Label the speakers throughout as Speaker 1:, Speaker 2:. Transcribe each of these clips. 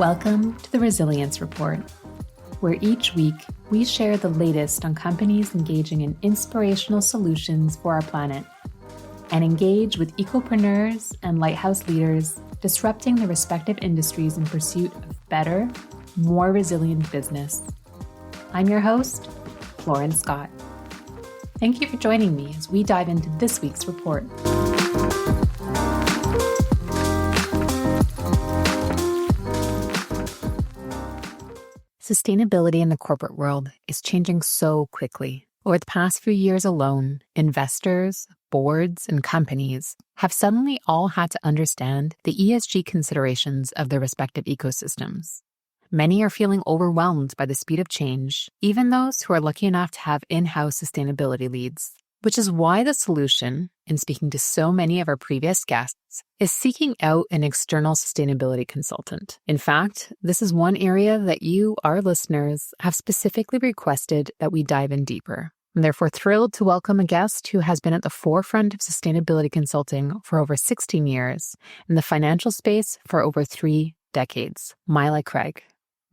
Speaker 1: Welcome to the Resilience Report, where each week we share the latest on companies engaging in inspirational solutions for our planet and engage with ecopreneurs and lighthouse leaders disrupting their respective industries in pursuit of better, more resilient business. I'm your host, Lauren Scott. Thank you for joining me as we dive into this week's report. Sustainability in the corporate world is changing so quickly. Over the past few years alone, investors, boards, and companies have suddenly all had to understand the ESG considerations of their respective ecosystems. Many are feeling overwhelmed by the speed of change, even those who are lucky enough to have in-house sustainability leads, which is why the solution, in speaking to so many of our previous guests, is seeking out an external sustainability consultant. In fact, this is one area that you, our listeners, have specifically requested that we dive in deeper. I'm therefore thrilled to welcome a guest who has been at the forefront of sustainability consulting for over 16 years, in the financial space for over 3 decades, Milla Craig.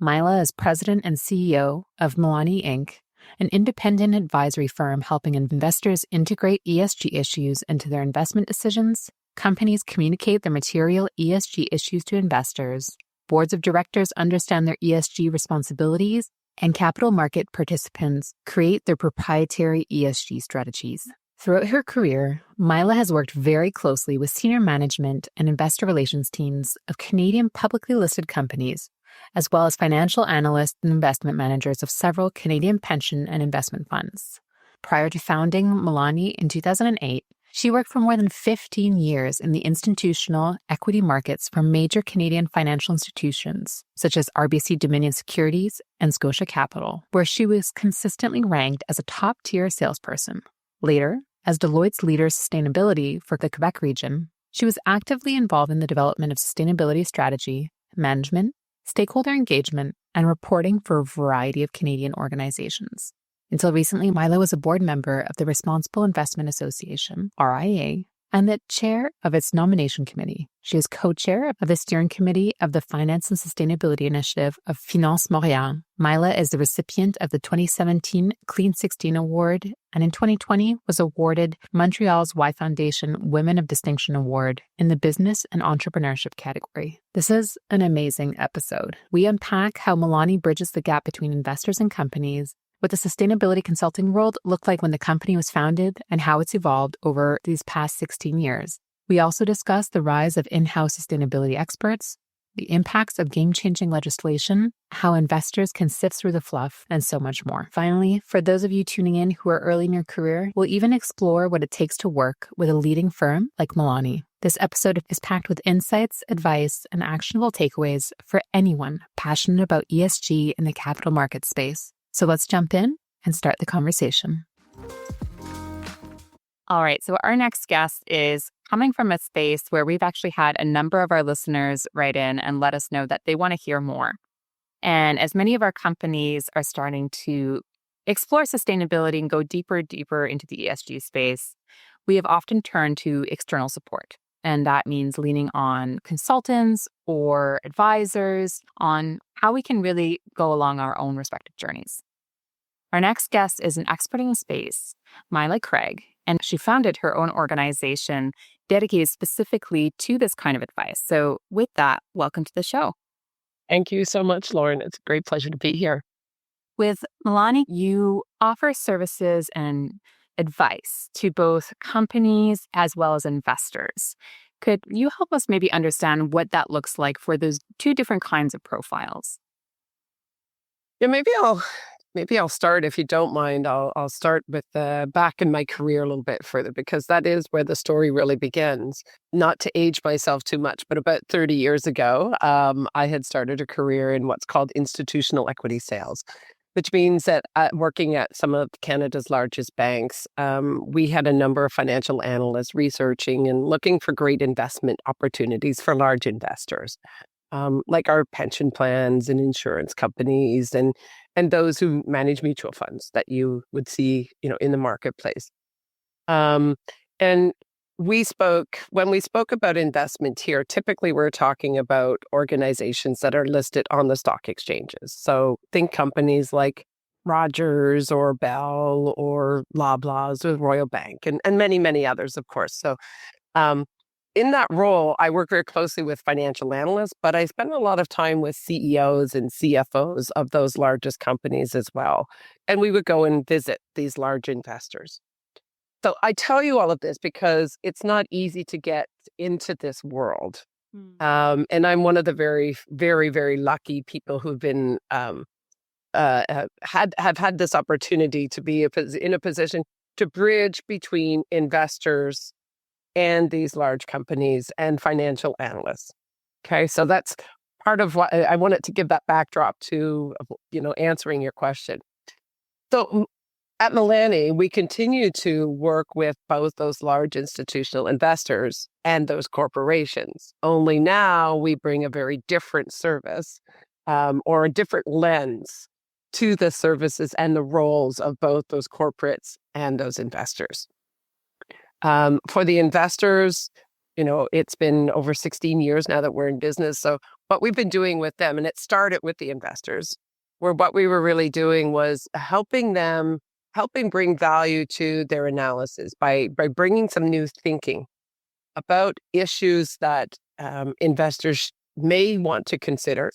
Speaker 1: Milla is president and CEO of Millani, Inc., an independent advisory firm helping investors integrate ESG issues into their investment decisions. Companies communicate their material ESG issues to investors. Boards of directors understand their ESG responsibilities, and capital market participants create their proprietary ESG strategies. Throughout her career, Milla has worked very closely with senior management and investor relations teams of Canadian publicly listed companies, as well as financial analysts and investment managers of several Canadian pension and investment funds. Prior to founding Millani in 2008, she worked for more than 15 years in the institutional equity markets for major Canadian financial institutions, such as RBC Dominion Securities and Scotia Capital, where she was consistently ranked as a top-tier salesperson. Later, as Deloitte's leader of sustainability for the Quebec region, she was actively involved in the development of sustainability strategy, management, stakeholder engagement, and reporting for a variety of Canadian organizations. Until recently, Milla was a board member of the Responsible Investment Association, RIA, and the chair of its nomination committee. She is co-chair of the steering committee of the Finance and Sustainability Initiative of Finance Montréal. Milla is the recipient of the 2017 Clean 16 Award, and in 2020 was awarded Montreal's Y Foundation Women of Distinction Award in the Business and Entrepreneurship category. This is an amazing episode. We unpack how Millani bridges the gap between investors and companies, what the sustainability consulting world looked like when the company was founded, and how it's evolved over these past 16 years. We also discuss the rise of in-house sustainability experts, the impacts of game-changing legislation, how investors can sift through the fluff, and so much more. Finally, for those of you tuning in who are early in your career, we'll even explore what it takes to work with a leading firm like Millani. This episode is packed with insights, advice, and actionable takeaways for anyone passionate about ESG in the capital market space. So let's jump in and start the conversation. All right, so our next guest is coming from a space where we've actually had a number of our listeners write in and let us know that they want to hear more. And as many of our companies are starting to explore sustainability and go deeper into the ESG space, we have often turned to external support. And that means leaning on consultants or advisors on how we can really go along our own respective journeys. Our next guest is an expert in the space, Milla Craig, and she founded her own organization dedicated specifically to this kind of advice. So with that, welcome to the show.
Speaker 2: Thank you so much, Lauren. It's a great pleasure to be here.
Speaker 1: With Millani, you offer services and advice to both companies as well as investors. Could you help us maybe understand what that looks like for those two different kinds of profiles?
Speaker 2: Yeah, maybe I'll start, if you don't mind. I'll start with back in my career a little bit further, because that is where the story really begins. Not to age myself too much, but about 30 years ago, I had started a career in what's called institutional equity sales, which means that working at some of Canada's largest banks, we had a number of financial analysts researching and looking for great investment opportunities for large investors, like our pension plans and insurance companies and those who manage mutual funds that you would see, in the marketplace. And when we spoke about investment here, typically we're talking about organizations that are listed on the stock exchanges. So think companies like Rogers or Bell or Loblaws or Royal Bank and many, many others, of course. So um, in that role, I work very closely with financial analysts, but I spend a lot of time with CEOs and CFOs of those largest companies as well. And we would go and visit these large investors. So I tell you all of this because it's not easy to get into this world. And I'm one of the very, very, very lucky people who've been have had this opportunity to be in a position to bridge between investors and these large companies and financial analysts. Okay, so that's part of what I wanted to give that backdrop to, answering your question. So at Millani, we continue to work with both those large institutional investors and those corporations. Only now we bring a very different service or a different lens to the services and the roles of both those corporates and those investors. For the investors, it's been over 16 years now that we're in business. So what we've been doing with them, and it started with the investors, where what we were really doing was helping bring value to their analysis by bringing some new thinking about issues that investors may want to consider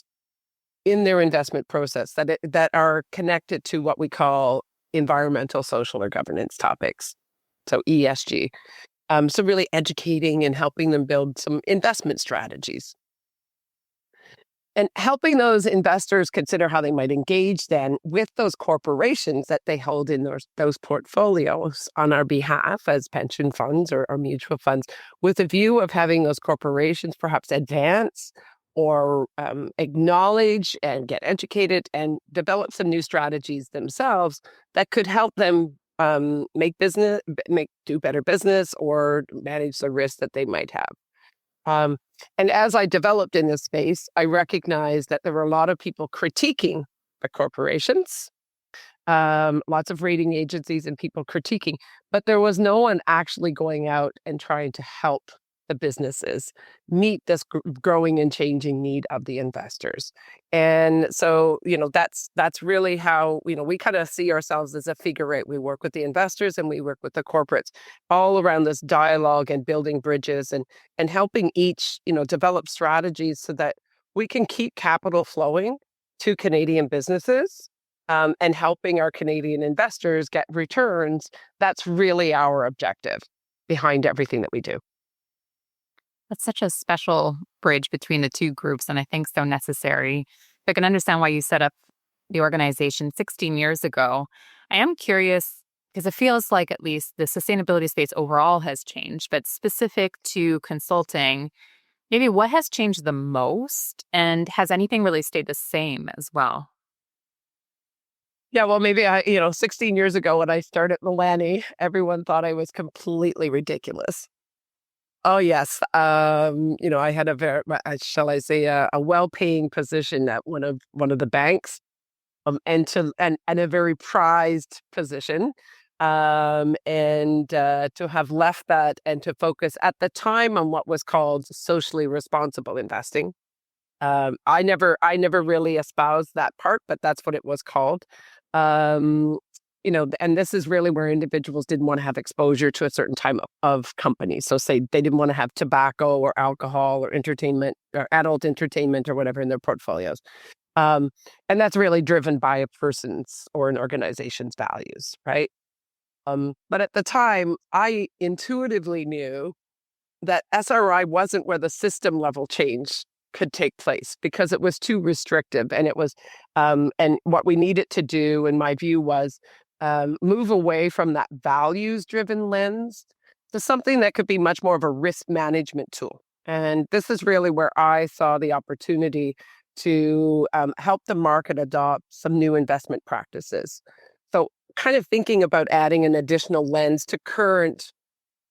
Speaker 2: in their investment process that are connected to what we call environmental, social, or governance topics. So ESG. So really educating and helping them build some investment strategies. And helping those investors consider how they might engage then with those corporations that they hold in those portfolios on our behalf as pension funds or mutual funds, with a view of having those corporations perhaps advance or acknowledge and get educated and develop some new strategies themselves that could help them do better business or manage the risk that they might have. And as I developed in this space, I recognized that there were a lot of people critiquing the corporations, lots of rating agencies and people critiquing, but there was no one actually going out and trying to help the businesses meet this growing and changing need of the investors. And so, that's really how, we kind of see ourselves as a figure eight. We work with the investors and we work with the corporates all around this dialogue and building bridges and helping each, develop strategies so that we can keep capital flowing to Canadian businesses and helping our Canadian investors get returns. That's really our objective behind everything that we do.
Speaker 1: That's such a special bridge between the two groups, and I think so necessary. I can understand why you set up the organization 16 years ago. I am curious because it feels like at least the sustainability space overall has changed, but specific to consulting, maybe what has changed the most, and has anything really stayed the same as well?
Speaker 2: Yeah, well, maybe 16 years ago when I started Millani, everyone thought I was completely ridiculous. Oh, yes. I had a very, shall I say, a well-paying position at one of the banks, and a very prized position, and to have left that and to focus at the time on what was called socially responsible investing. I never really espoused that part, but that's what it was called. Um, and this is really where individuals didn't want to have exposure to a certain type of companies. So say they didn't want to have tobacco or alcohol or entertainment or adult entertainment or whatever in their portfolios. And that's really driven by a person's or an organization's values, right? But at the time, I intuitively knew that SRI wasn't where the system level change could take place because it was too restrictive, and it was, and what we needed to do, in my view, was move away from that values-driven lens to something that could be much more of a risk management tool. And this is really where I saw the opportunity to help the market adopt some new investment practices. So, kind of thinking about adding an additional lens to current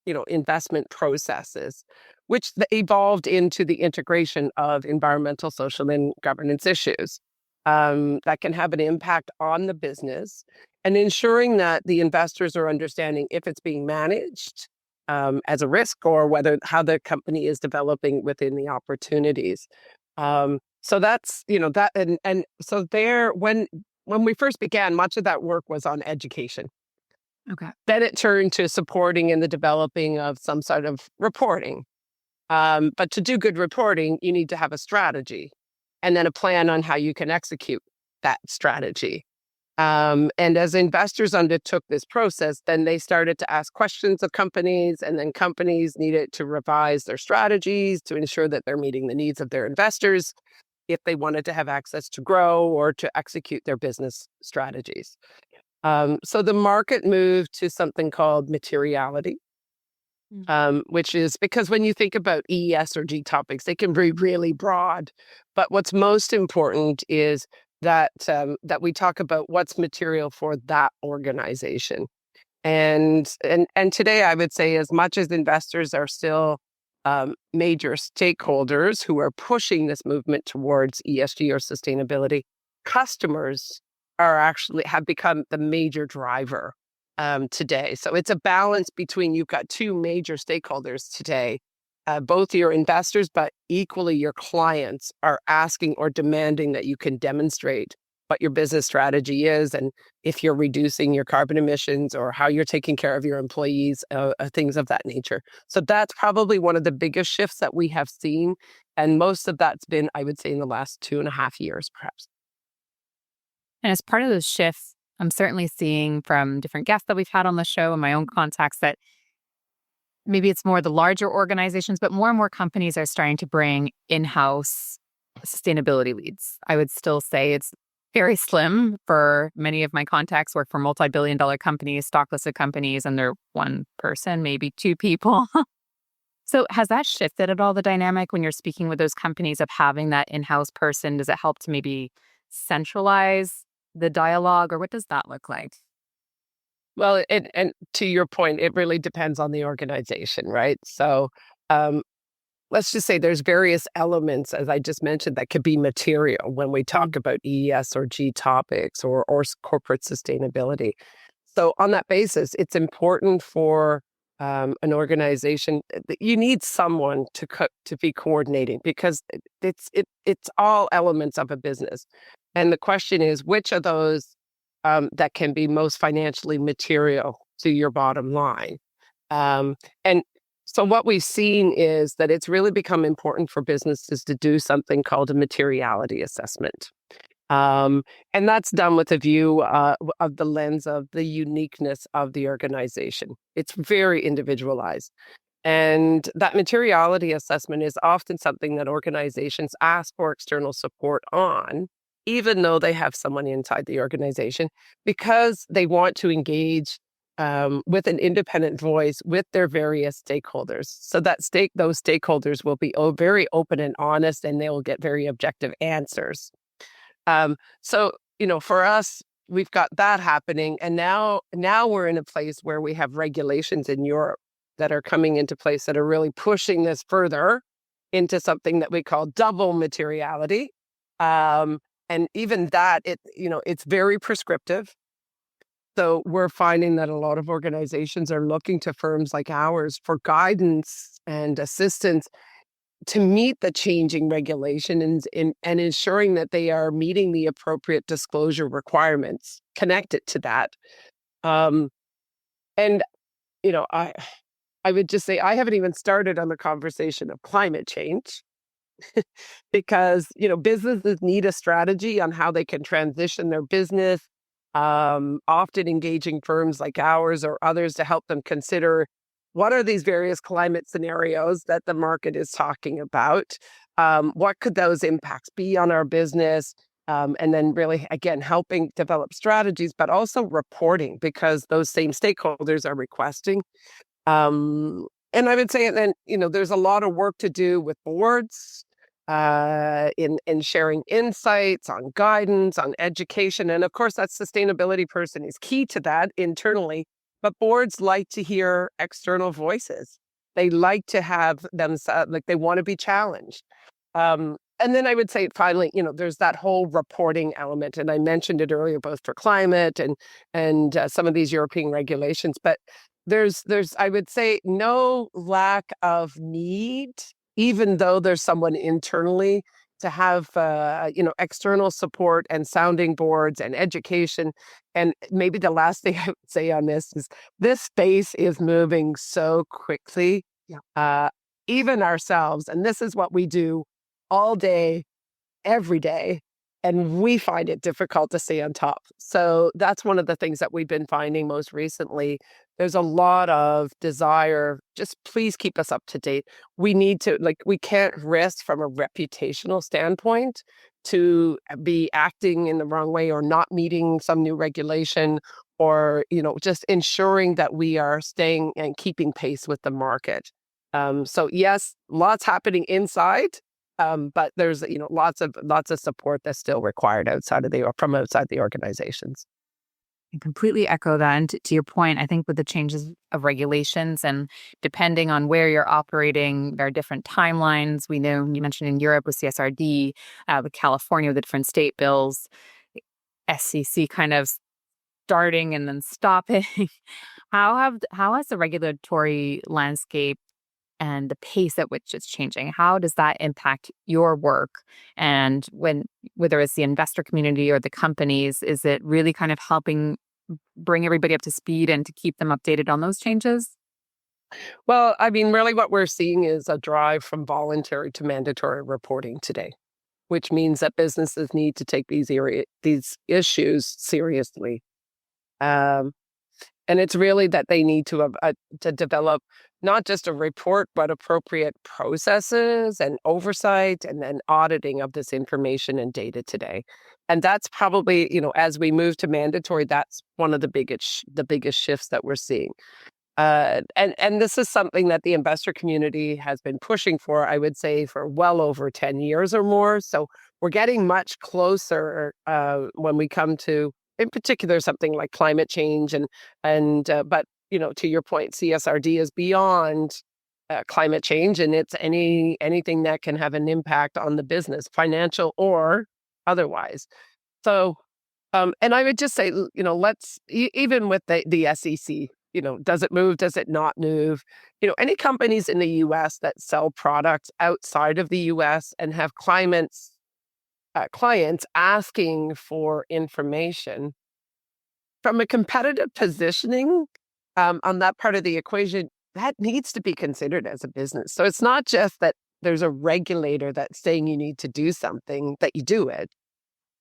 Speaker 2: investment processes, which evolved into the integration of environmental, social, and governance issues that can have an impact on the business, and ensuring that the investors are understanding if it's being managed as a risk, or whether how the company is developing within the opportunities. So that's, that, and so there, when we first began, much of that work was on education.
Speaker 1: Okay.
Speaker 2: Then it turned to supporting in the developing of some sort of reporting. But to do good reporting, you need to have a strategy and then a plan on how you can execute that strategy. And as investors undertook this process, then they started to ask questions of companies, and then companies needed to revise their strategies to ensure that they're meeting the needs of their investors if they wanted to have access to grow or to execute their business strategies. So the market moved to something called materiality, which is because when you think about ESG topics, they can be really broad. But what's most important is that we talk about what's material for that organization. And today, I would say, as much as investors are still major stakeholders who are pushing this movement towards ESG or sustainability, customers have become the major driver today. So it's a balance between, you've got two major stakeholders today, both your investors, but equally your clients are asking or demanding that you can demonstrate what your business strategy is, and if you're reducing your carbon emissions or how you're taking care of your employees, things of that nature. So that's probably one of the biggest shifts that we have seen. And most of that's been, I would say, in the last 2.5 years, perhaps.
Speaker 1: And as part of those shifts, I'm certainly seeing from different guests that we've had on the show and my own contacts that maybe it's more the larger organizations, but more and more companies are starting to bring in-house sustainability leads. I would still say it's very slim for many of my contacts work for multi-billion-dollar companies, stock-listed companies, and they're one person, maybe two people. So has that shifted at all, the dynamic when you're speaking with those companies of having that in-house person? Does it help to maybe centralize the dialogue, or what does that look like?
Speaker 2: Well, and to your point, it really depends on the organization, right? So um, let's just say there's various elements, as I just mentioned, that could be material when we talk about ES or G topics or corporate sustainability. So on that basis, it's important for an organization that you need someone to be coordinating, because it's all elements of a business. And the question is, which of those that can be most financially material to your bottom line? And so what we've seen is that it's really become important for businesses to do something called a materiality assessment. And that's done with a view of the lens of the uniqueness of the organization. It's very individualized. And that materiality assessment is often something that organizations ask for external support on, even though they have someone inside the organization, because they want to engage with an independent voice with their various stakeholders. So that those stakeholders will be very open and honest, and they will get very objective answers. So, for us, we've got that happening. And now we're in a place where we have regulations in Europe that are coming into place that are really pushing this further into something that we call double materiality. And even that, it's very prescriptive. So we're finding that a lot of organizations are looking to firms like ours for guidance and assistance to meet the changing regulation and ensuring that they are meeting the appropriate disclosure requirements connected to that. Um, and, I would just say I haven't even started on the conversation of climate change, because, businesses need a strategy on how they can transition their business, often engaging firms like ours or others to help them consider what are these various climate scenarios that the market is talking about? What could those impacts be on our business? And then really, again, helping develop strategies, but also reporting, because those same stakeholders are requesting. And I would say then, there's a lot of work to do with boards in sharing insights on guidance, on education. And of course, that sustainability person is key to that internally. But boards like to hear external voices. They like to have them, like they want to be challenged. And then I would say finally, there's that whole reporting element. And I mentioned it earlier, both for climate and some of these European regulations. But I would say, no lack of need, even though there's someone internally to have, external support and sounding boards and education. And maybe the last thing I would say on this space is moving so quickly.
Speaker 3: Yeah.
Speaker 2: Even ourselves, and this is what we do all day, every day, and we find it difficult to stay on top. So that's one of the things that we've been finding most recently. There's a lot of desire, just please keep us up to date. We need to, we can't risk from a reputational standpoint to be acting in the wrong way or not meeting some new regulation, or, just ensuring that we are staying and keeping pace with the market. So yes, lots happening inside, but there's lots of support that's still required from outside the organizations.
Speaker 1: I completely echo that. And to your point, I think with the changes of regulations and depending on where you're operating, there are different timelines. We know you mentioned in Europe with CSRD, with California with the different state bills, SEC kind of starting and then stopping. How has the regulatory landscape and the pace at which it's changing, how does that impact your work? And whether it's the investor community or the companies, is it really kind of helping bring everybody up to speed and to keep them updated on those changes?
Speaker 2: Well, I mean, really what we're seeing is a drive from voluntary to mandatory reporting today, which means that businesses need to take these issues seriously. And it's really that they need to develop not just a report, but appropriate processes and oversight and then auditing of this information and data today. And that's probably, as we move to mandatory, that's one of the biggest shifts that we're seeing. And this is something that the investor community has been pushing for, I would say, for well over 10 years or more. So we're getting much closer when we come to, in particular, something like climate change, but to your point, CSRD is beyond climate change, and it's anything that can have an impact on the business, financial or otherwise. So, and I would just say, let's even with the SEC, does it move? Does it not move? Any companies in the U.S. that sell products outside of the U.S. and have clients asking for information from a competitive positioning on that part of the equation, that needs to be considered as a business. So it's not just that there's a regulator that's saying you need to do something, that you do it.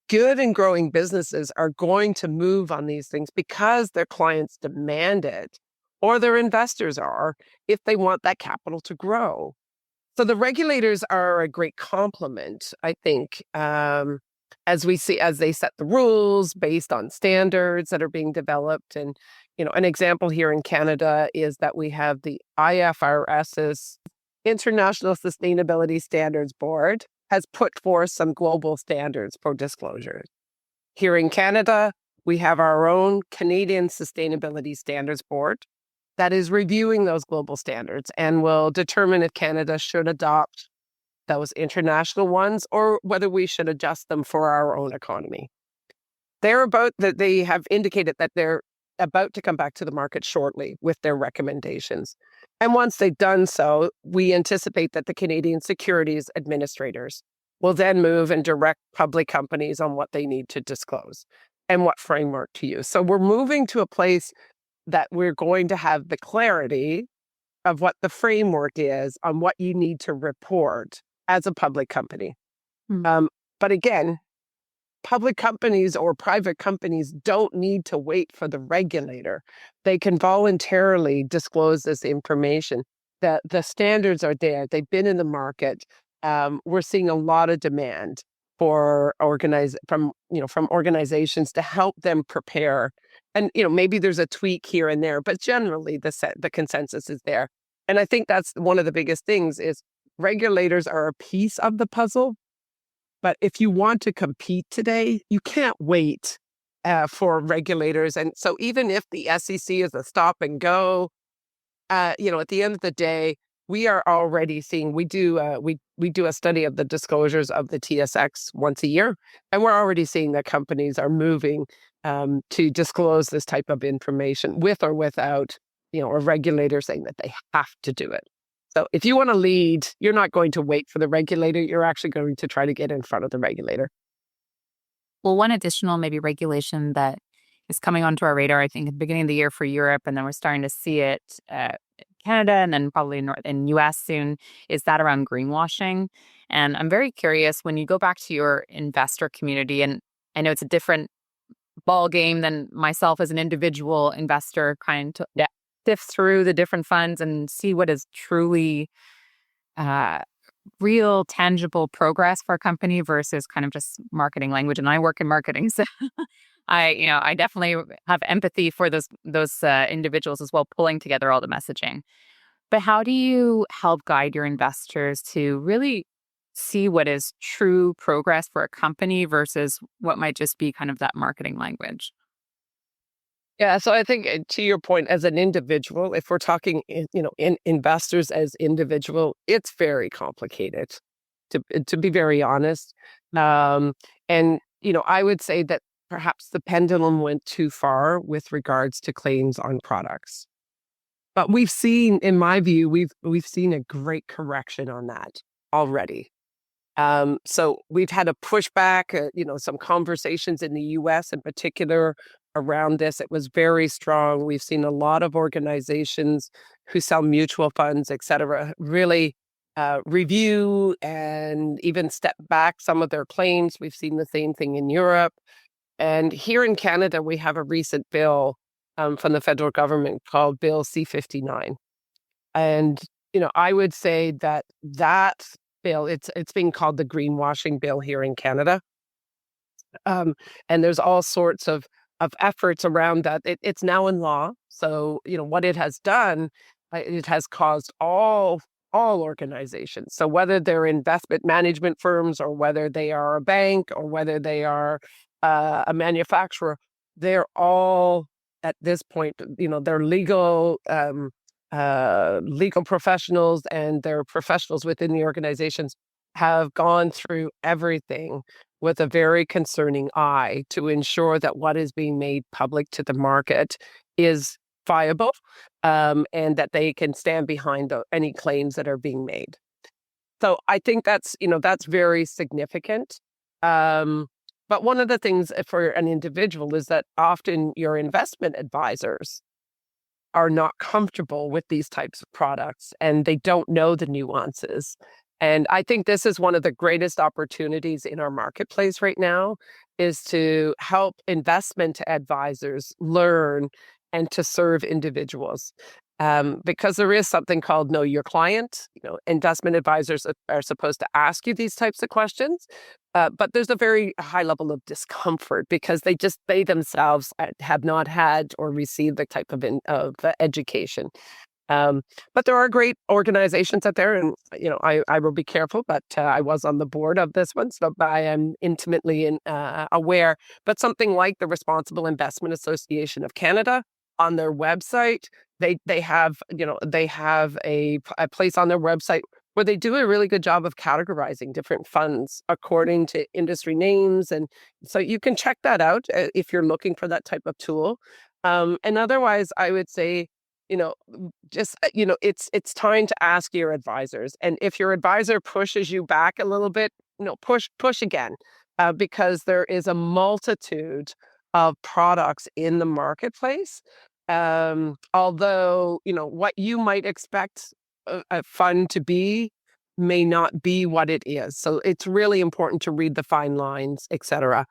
Speaker 2: Good and growing businesses are going to move on these things because their clients demand it, or their investors are, if they want that capital to grow. So the regulators are a great complement, I think, as they set the rules based on standards that are being developed. And, an example here in Canada is that we have the IFRS's International Sustainability Standards Board has put forth some global standards for disclosure. Here in Canada, we have our own Canadian Sustainability Standards Board that is reviewing those global standards and will determine if Canada should adopt those international ones or whether we should adjust them for our own economy. They have indicated that they're about to come back to the market shortly with their recommendations. And once they've done so, we anticipate that the Canadian Securities Administrators will then move and direct public companies on what they need to disclose and what framework to use. So we're moving to a place that we're going to have the clarity of what the framework is on what you need to report as a public company. But again, public companies or private companies don't need to wait for the regulator. They can voluntarily disclose this information. The standards are there. They've been in the market. We're seeing a lot of demand for from organizations to help them prepare. And maybe there's a tweak here and there, but generally the consensus is there. And I think that's one of the biggest things is regulators are a piece of the puzzle. But if you want to compete today, you can't wait for regulators. And so even if the SEC is a stop and go, at the end of the day, we are already seeing, we do a study of the disclosures of the TSX once a year, and we're already seeing that companies are moving to disclose this type of information with or without a regulator saying that they have to do it. So if you want to lead, you're not going to wait for the regulator. You're actually going to try to get in front of the regulator.
Speaker 1: Well, one additional maybe regulation that is coming onto our radar, I think, at the beginning of the year for Europe, and then we're starting to see it in Canada and then probably in US soon, is that around greenwashing. And I'm very curious when you go back to your investor community, and I know it's a different ball game than myself as an individual investor, kind to sift through the different funds and see what is truly uh, real tangible progress for a company versus kind of just marketing language. And I work in marketing, so I definitely have empathy for those individuals as well, pulling together all the messaging. But how do you help guide your investors to really see what is true progress for a company versus what might just be kind of that marketing language?
Speaker 2: Yeah, so I think to your point, as an individual, if we're talking, in investors as individual, it's very complicated, to be very honest. Um, and I would say that perhaps the pendulum went too far with regards to claims on products. But we've seen, in my view, we've seen a great correction on that already. So we've had a pushback, some conversations in the US in particular around this. It was very strong. We've seen a lot of organizations who sell mutual funds, et cetera, really review and even step back some of their claims. We've seen the same thing in Europe. And here in Canada, we have a recent bill from the federal government called Bill C-59. And, I would say that bill, it's being called the greenwashing bill here in Canada. And there's all sorts of efforts around that. It's now in law. So, what it has done, it has caused all organizations. So whether they're investment management firms or whether they are a bank or whether they are a manufacturer, they're all at this point, they're legal professionals and their professionals within the organizations have gone through everything with a very concerning eye to ensure that what is being made public to the market is viable, and that they can stand behind any claims that are being made. So I think that's very significant. But one of the things for an individual is that often your investment advisors are not comfortable with these types of products and they don't know the nuances. And I think this is one of the greatest opportunities in our marketplace right now is to help investment advisors learn and to serve individuals. Because there is something called know your client. Investment advisors are supposed to ask you these types of questions, but there's a very high level of discomfort because they themselves have not had or received the type of education. But there are great organizations out there, and I will be careful. But I was on the board of this one, so I am intimately aware. But something like the Responsible Investment Association of Canada, on their website, they have a place on their website where they do a really good job of categorizing different funds according to industry names, and so you can check that out if you're looking for that type of tool. And otherwise, I would say, just it's time to ask your advisors, and if your advisor pushes you back a little bit, push again, because there is a multitude of products in the marketplace. Although, what you might expect a fund to be may not be what it is. So it's really important to read the fine lines, et cetera,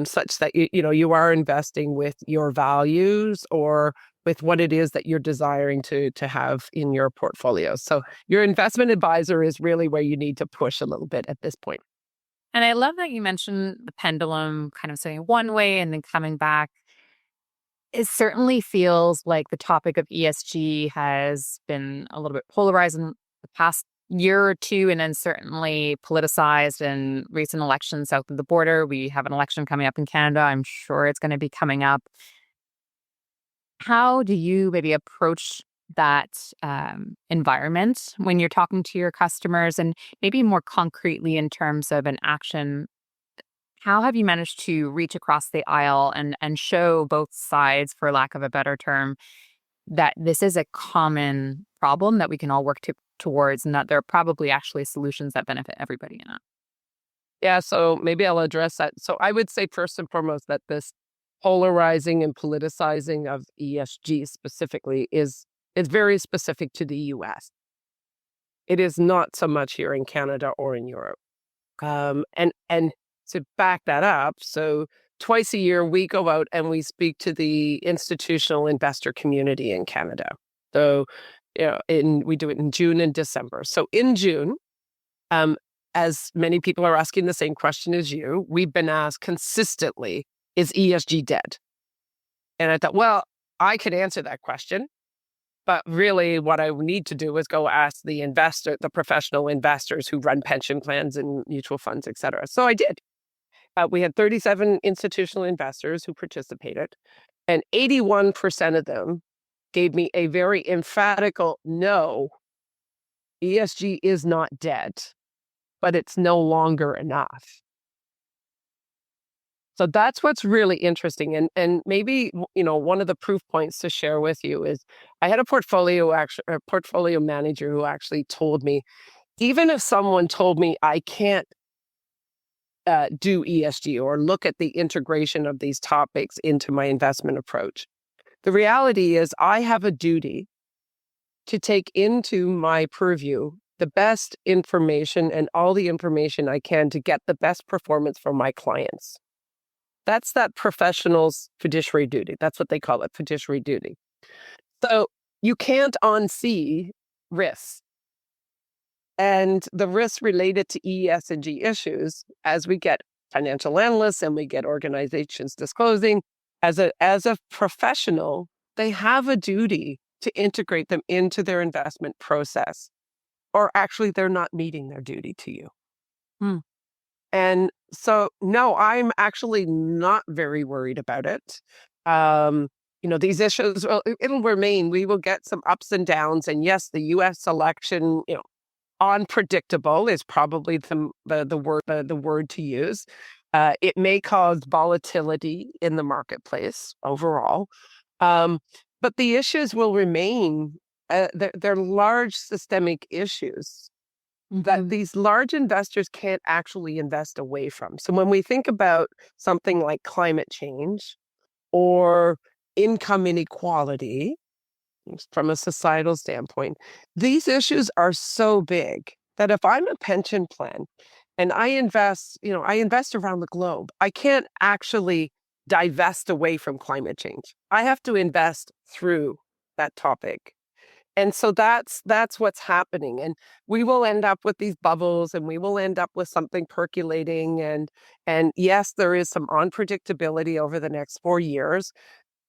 Speaker 2: such that you are investing with your values or with what it is that you're desiring to have in your portfolio. So your investment advisor is really where you need to push a little bit at this point.
Speaker 1: And I love that you mentioned the pendulum kind of swinging one way and then coming back. It certainly feels like the topic of ESG has been a little bit polarized in the past year or two, and then certainly politicized in recent elections south of the border. We have an election coming up in Canada. I'm sure it's going to be coming up. How do you maybe approach that environment when you're talking to your customers, and maybe more concretely in terms of an action? How have you managed to reach across the aisle and show both sides, for lack of a better term, that this is a common problem that we can all work towards, and that there are probably actually solutions that benefit everybody in it.
Speaker 2: Yeah, so maybe I'll address that. So I would say first and foremost that this polarizing and politicizing of ESG specifically is very specific to the US. It is not so much here in Canada or in Europe. And to back that up, so twice a year we go out and we speak to the institutional investor community in Canada. So, we do it in June and December. So in June, um, as many people are asking the same question as you, we've been asked consistently, is ESG dead? And I thought, well, I could answer that question. But really, what I need to do is go ask the professional investors who run pension plans and mutual funds, et cetera. So I did. We had 37 institutional investors who participated, and 81% of them gave me a very emphatical no. ESG is not dead, but it's no longer enough. So that's what's really interesting. And maybe, one of the proof points to share with you is I had a portfolio manager who actually told me, even if someone told me I can't do ESG or look at the integration of these topics into my investment approach, the reality is I have a duty to take into my purview the best information and all the information I can to get the best performance for my clients. That's that professional's fiduciary duty. That's what they call it, fiduciary duty. So you can't unsee risks. And the risks related to ESG issues, as we get financial analysts and we get organizations disclosing, as a professional, they have a duty to integrate them into their investment process. Or actually, they're not meeting their duty to you.
Speaker 1: Hmm.
Speaker 2: And so, no, I'm actually not very worried about it. These issues, well, it'll remain. We will get some ups and downs. And yes, the US election, unpredictable is probably the word to use. It may cause volatility in the marketplace overall. But the issues will remain. They're large systemic issues that these large investors can't actually invest away from. So when we think about something like climate change or income inequality from a societal standpoint, these issues are so big that if I'm a pension plan and I invest around the globe, I can't actually divest away from climate change. I have to invest through that topic. And so that's what's happening. And we will end up with these bubbles and we will end up with something percolating. And yes, there is some unpredictability over the next 4 years,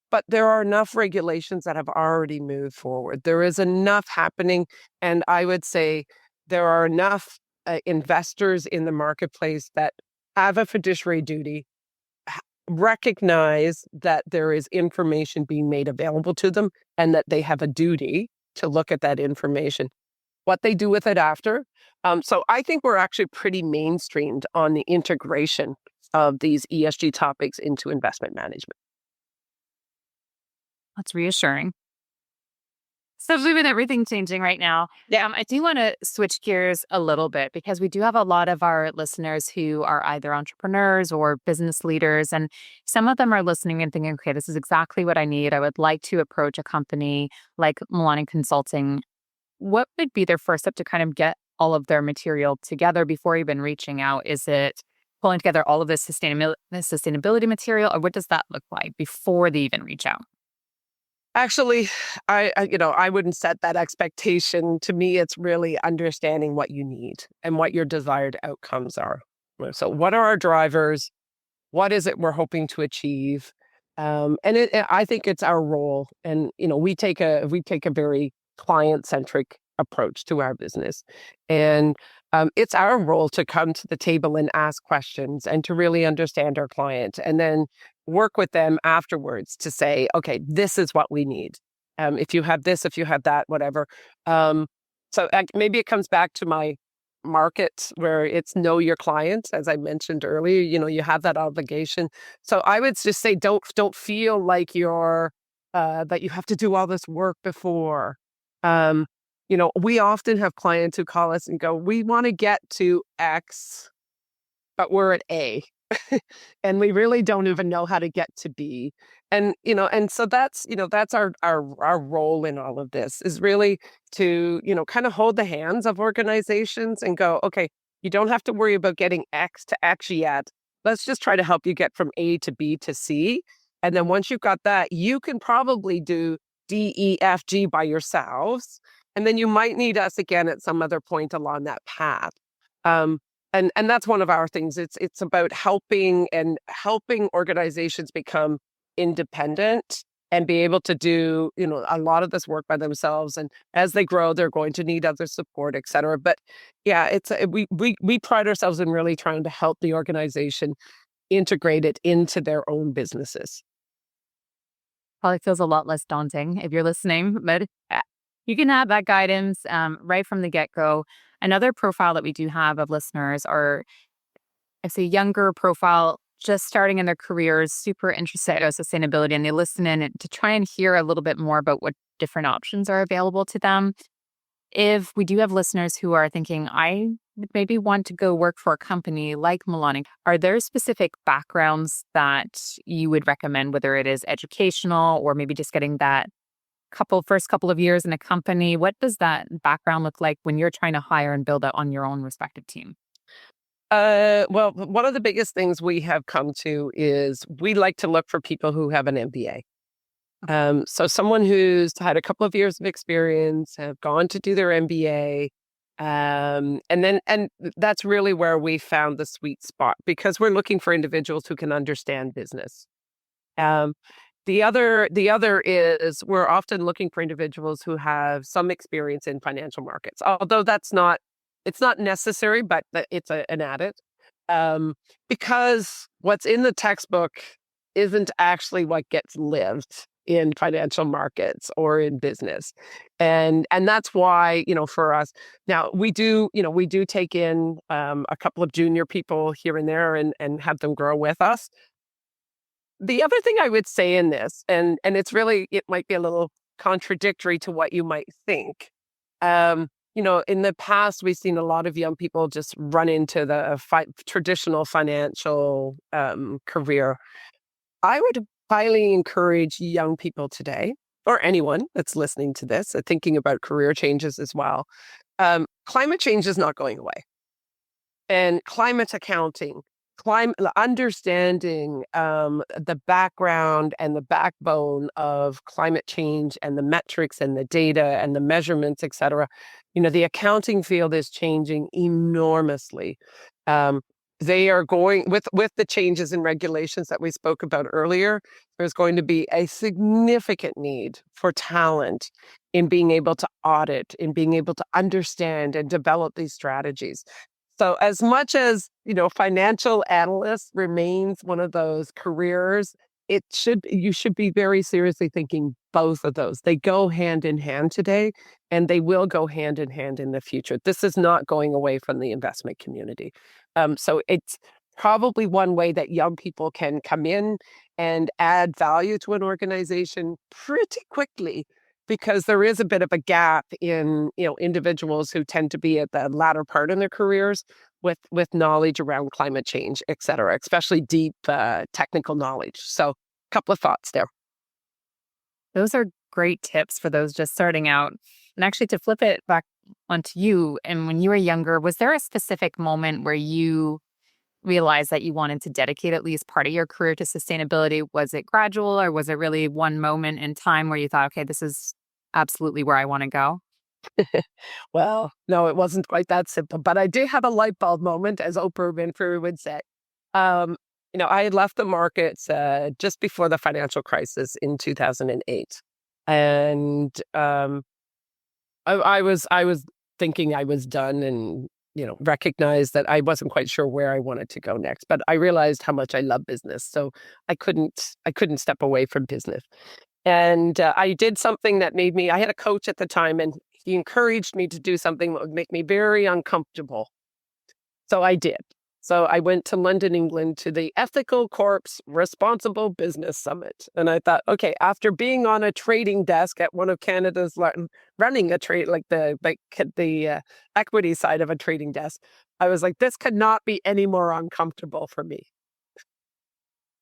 Speaker 2: but there are enough regulations that have already moved forward. There is enough happening. And I would say there are enough investors in the marketplace that have a fiduciary duty, recognize that there is information being made available to them and that they have a duty to look at that information. What they do with it after. So I think we're actually pretty mainstreamed on the integration of these ESG topics into investment management.
Speaker 1: That's reassuring. Especially with everything changing right now.
Speaker 2: Yeah.
Speaker 1: I do want to switch gears a little bit because we do have a lot of our listeners who are either entrepreneurs or business leaders. And some of them are listening and thinking, okay, this is exactly what I need. I would like to approach a company like Millani Consulting. What would be their first step to kind of get all of their material together before even reaching out? Is it pulling together all of this sustainability material, or what does that look like before they even reach out?
Speaker 2: Actually, I wouldn't set that expectation. To me, it's really understanding what you need and what your desired outcomes are. So what are our drivers? What is it we're hoping to achieve? I think it's our role. And, we take a very client-centric approach to our business. And it's our role to come to the table and ask questions and to really understand our client and then work with them afterwards to say, okay, this is what we need. If you have this, if you have that, whatever. Maybe it comes back to my market where it's know your clients, as I mentioned earlier. You have that obligation. So I would just say, don't feel like you're that you have to do all this work before. Um, we often have clients who call us and go, we want to get to X, but we're at A. And we really don't even know how to get to B. And so that's our role in all of this is really to, kind of hold the hands of organizations and go, okay, you don't have to worry about getting X to X yet. Let's just try to help you get from A to B to C. And then once you've got that, you can probably do D, E, F, G by yourselves. And then you might need us again at some other point along that path. Um, and that's one of our things. It's about helping organizations become independent and be able to do, a lot of this work by themselves. And as they grow, they're going to need other support, et cetera. But yeah, we pride ourselves in really trying to help the organization integrate it into their own businesses.
Speaker 3: Probably feels a lot less daunting if you're listening, but you can have that guidance right from the get-go. Another profile that we do have of listeners are, I say, younger profile, just starting in their careers, super interested in sustainability, and they listen in to try and hear a little bit more about what different options are available to them. If we do have listeners who are thinking, I would maybe want to go work for a company like Millani, are there specific backgrounds that you would recommend, whether it is educational or maybe just getting that first couple of years in a company? What does that background look like when you're trying to hire and build out on your own respective team?
Speaker 2: Well, one of the biggest things we have come to is we like to look for people who have an MBA. So someone who's had a couple of years of experience, have gone to do their MBA, and that's really where we found the sweet spot because we're looking for individuals who can understand business. Um, the other is we're often looking for individuals who have some experience in financial markets, although it's not necessary, but it's an added. Because what's in the textbook isn't actually what gets lived in financial markets or in business. And that's why, for us now we do take in a couple of junior people here and there and have them grow with us. The other thing I would say in this, and it might be a little contradictory to what you might think. In the past, we've seen a lot of young people just run into the traditional financial career. I would highly encourage young people today, or anyone that's listening to this, thinking about career changes as well. Climate change is not going away. And climate accounting, understanding the background and the backbone of climate change and the metrics and the data and the measurements, et cetera. The accounting field is changing enormously. They are going with the changes in regulations that we spoke about earlier. There's going to be a significant need for talent in being able to audit, in being able to understand and develop these strategies. So as much as, financial analyst remains one of those careers, you should be very seriously thinking both of those. They go hand in hand today, and they will go hand in hand in the future. This is not going away from the investment community. So it's probably one way that young people can come in and add value to an organization pretty quickly because there is a bit of a gap in, individuals who tend to be at the latter part in their careers with knowledge around climate change, et cetera, especially deep technical knowledge. So a couple of thoughts there.
Speaker 3: Those are great tips for those just starting out. And actually, to flip it back onto you, and when you were younger, was there a specific moment where you realized that you wanted to dedicate at least part of your career to sustainability? Was it gradual, or was it really one moment in time where you thought, okay, this is absolutely where I want to go?
Speaker 2: Well, no, it wasn't quite that simple, but I did have a light bulb moment, as Oprah Winfrey would say. Um, I had left the markets just before the financial crisis in 2008, and I was thinking I was done, and recognized that I wasn't quite sure where I wanted to go next. But I realized how much I love business, so I couldn't step away from business. And I did something that made me. I had a coach at the time, and he encouraged me to do something that would make me very uncomfortable. So I did. So I went to London, England to the Ethical Corps Responsible Business Summit. And I thought, okay, after being on a trading desk at one of Canada's, running a trade, the equity side of a trading desk, I was like, this could not be any more uncomfortable for me.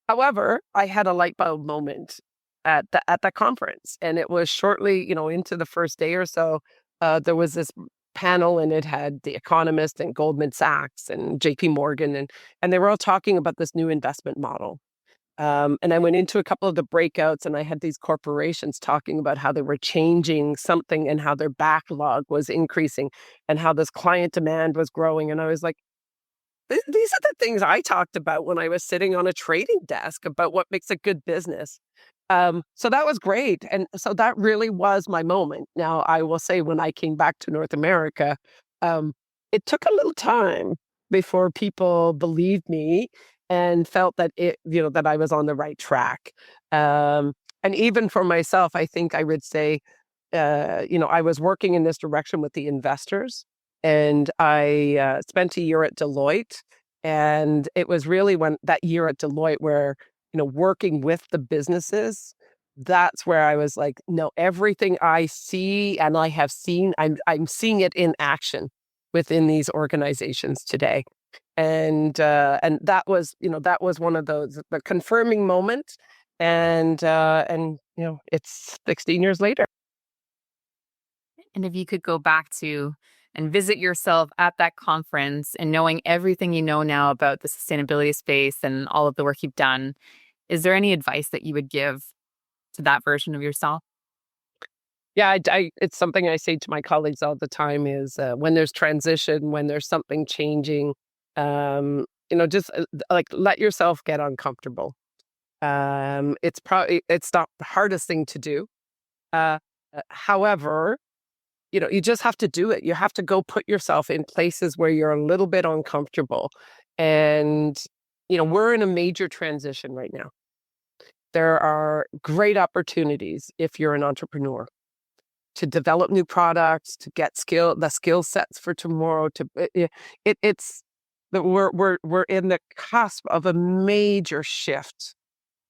Speaker 2: However, I had a light bulb moment at the conference, and it was shortly, into the first day or so. There was this panel, and it had The Economist and Goldman Sachs and J.P. Morgan, and they were all talking about this new investment model. And I went into a couple of the breakouts, and I had these corporations talking about how they were changing something and how their backlog was increasing and how this client demand was growing. And I was like, these are the things I talked about when I was sitting on a trading desk about what makes a good business. So that was great. And so that really was my moment. Now, I will say when I came back to North America, it took a little time before people believed me and felt that that I was on the right track. And even for myself, I think I would say, I was working in this direction with the investors, and I spent a year at Deloitte. And it was really when that year at Deloitte where, working with the businesses, that's where I was like, no, everything I see and I have seen, I'm seeing it in action within these organizations today. And that was, one of those, the confirming moments. And it's 16 years later.
Speaker 3: And if you could go back to and visit yourself at that conference and knowing everything you know now about the sustainability space and all of the work you've done, is there any advice that you would give to that version of yourself?
Speaker 2: Yeah, it's something I say to my colleagues all the time is when there's transition, when there's something changing, just like let yourself get uncomfortable. It's not the hardest thing to do. However, you just have to do it. You have to go put yourself in places where you're a little bit uncomfortable. And, we're in a major transition right now. There are great opportunities if you're an entrepreneur to develop new products, to get the skill sets for tomorrow. It's that we're in the cusp of a major shift,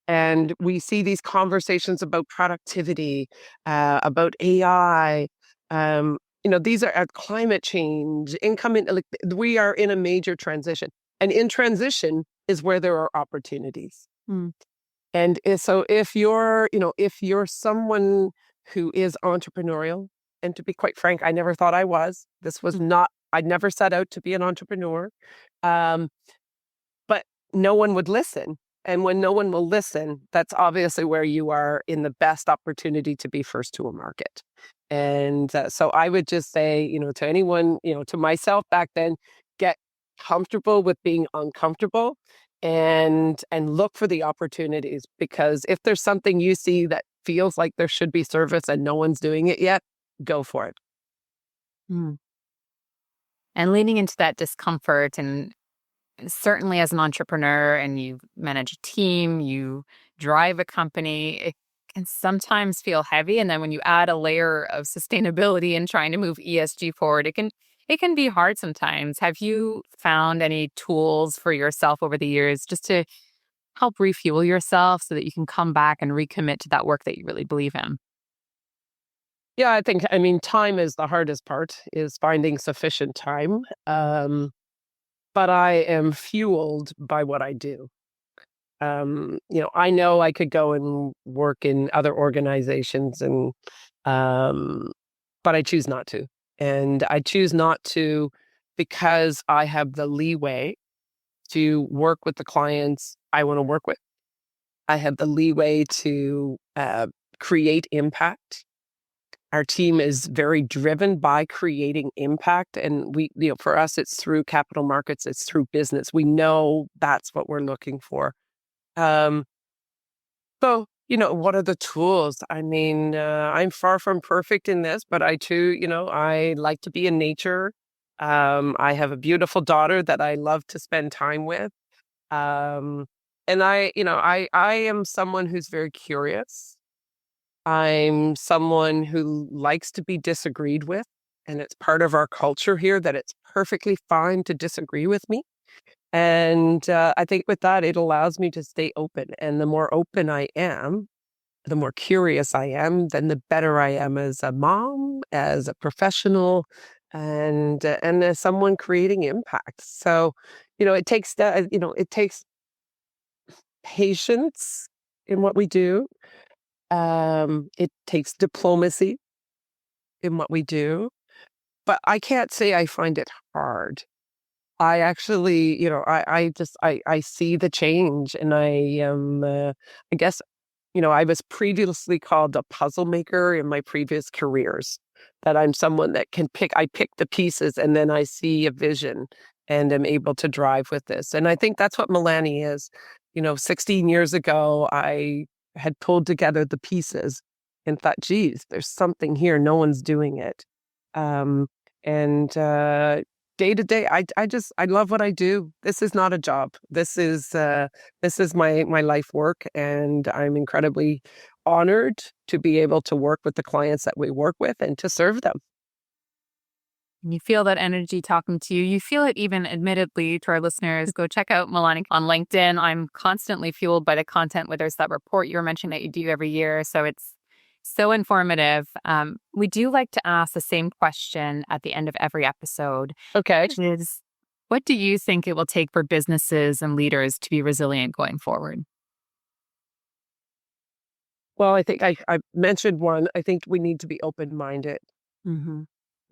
Speaker 2: and we see these conversations about productivity, about AI. These are climate change, income. Like we are in a major transition, and in transition is where there are opportunities.
Speaker 3: Mm.
Speaker 2: And so if you're someone who is entrepreneurial, and to be quite frank, I never thought I was. I never set out to be an entrepreneur. Um, but no one would listen. And when no one will listen, that's obviously where you are in the best opportunity to be first to a market. And so I would just say, to anyone, to myself back then, get comfortable with being uncomfortable and look for the opportunities, because if there's something you see that feels like there should be service and no one's doing it yet, go for it.
Speaker 3: Mm. And leaning into that discomfort, and certainly as an entrepreneur and you manage a team, you drive a company, it can sometimes feel heavy. And then when you add a layer of sustainability and trying to move ESG forward, it can be hard sometimes. Have you found any tools for yourself over the years just to help refuel yourself so that you can come back and recommit to that work that you really believe in?
Speaker 2: Yeah, time is the hardest part, is finding sufficient time. But I am fueled by what I do. I know I could go and work in other organizations, um, but I choose not to. And I choose not to because I have the leeway to work with the clients I want to work with. I have the leeway to create impact. Our team is very driven by creating impact. And for us, it's through capital markets, it's through business. We know that's what we're looking for. Um, so, what are the tools? I'm far from perfect in this, but I too, I like to be in nature. I have a beautiful daughter that I love to spend time with. Um, and I am someone who's very curious. I'm someone who likes to be disagreed with, and it's part of our culture here that it's perfectly fine to disagree with me. And I think with that, it allows me to stay open. And the more open I am, the more curious I am, then the better I am as a mom, as a professional, and as someone creating impact. So, it takes that. It takes patience in what we do. It takes diplomacy in what we do, but I can't say I find it hard. I actually, I see the change, and I guess, I was previously called a puzzle maker in my previous careers, that I'm someone that I pick the pieces and then I see a vision and am able to drive with this. And I think that's what Millani is. 16 years ago, I had pulled together the pieces and thought, geez, there's something here. No one's doing it. Um, and day to day, I love what I do. This is not a job. This is my life work, and I'm incredibly honored to be able to work with the clients that we work with and to serve them.
Speaker 3: You feel that energy talking to you. You feel it even admittedly to our listeners. Go check out Millani on LinkedIn. I'm constantly fueled by the content, whether it's that report you were mentioning that you do every year. So it's so informative. We do like to ask the same question at the end of every episode,
Speaker 2: Okay.
Speaker 3: which is, what do you think it will take for businesses and leaders to be resilient going forward?
Speaker 2: Well, I think I mentioned one. I think we need to be open-minded.
Speaker 3: Mm-hmm.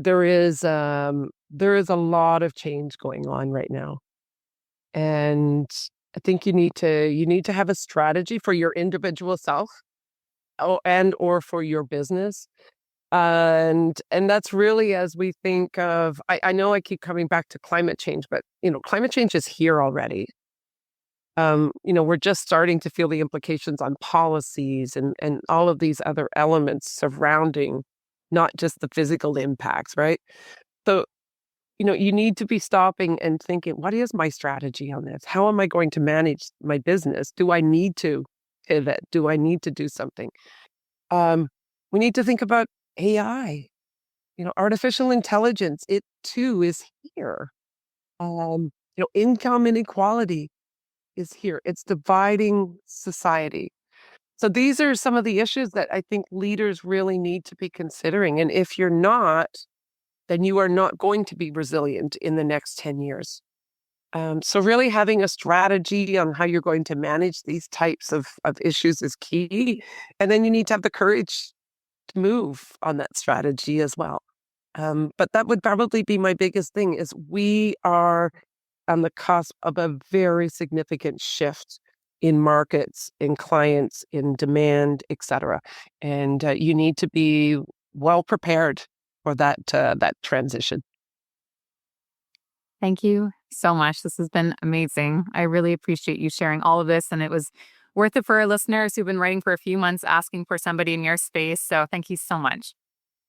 Speaker 2: There is a lot of change going on right now, and I think you need to have a strategy for your individual self, or for your business. And that's really, as we think of, I know I keep coming back to climate change, but climate change is here already. We're just starting to feel the implications on policies and all of these other elements surrounding not just the physical impacts, right? So, you need to be stopping and thinking, what is my strategy on this? How am I going to manage my business? Do I need to pivot? Do I need to do something? We need to think about AI, artificial intelligence. It too is here. Income inequality is here. It's dividing society. So these are some of the issues that I think leaders really need to be considering. And if you're not, then you are not going to be resilient in the next 10 years. So really having a strategy on how you're going to manage these types of issues is key. And then you need to have the courage to move on that strategy as well. But that would probably be my biggest thing, is we are on the cusp of a very significant shift in markets, in clients, in demand, et cetera. And you need to be well prepared for that transition.
Speaker 3: Thank you so much. This has been amazing. I really appreciate you sharing all of this, and it was worth it for our listeners who've been writing for a few months asking for somebody in your space. So thank you so much.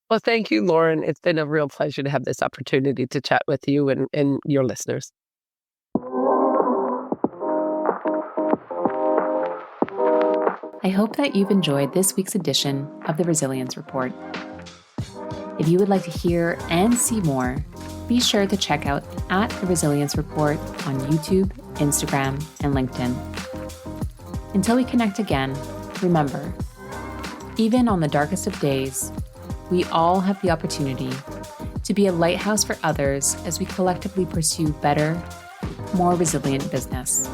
Speaker 2: Well, thank you, Lauren. It's been a real pleasure to have this opportunity to chat with you and your listeners.
Speaker 1: I hope that you've enjoyed this week's edition of the Resilience Report. If you would like to hear and see more, be sure to check out @The Resilience Report on YouTube, Instagram, and LinkedIn. Until we connect again, remember, even on the darkest of days, we all have the opportunity to be a lighthouse for others as we collectively pursue better, more resilient business.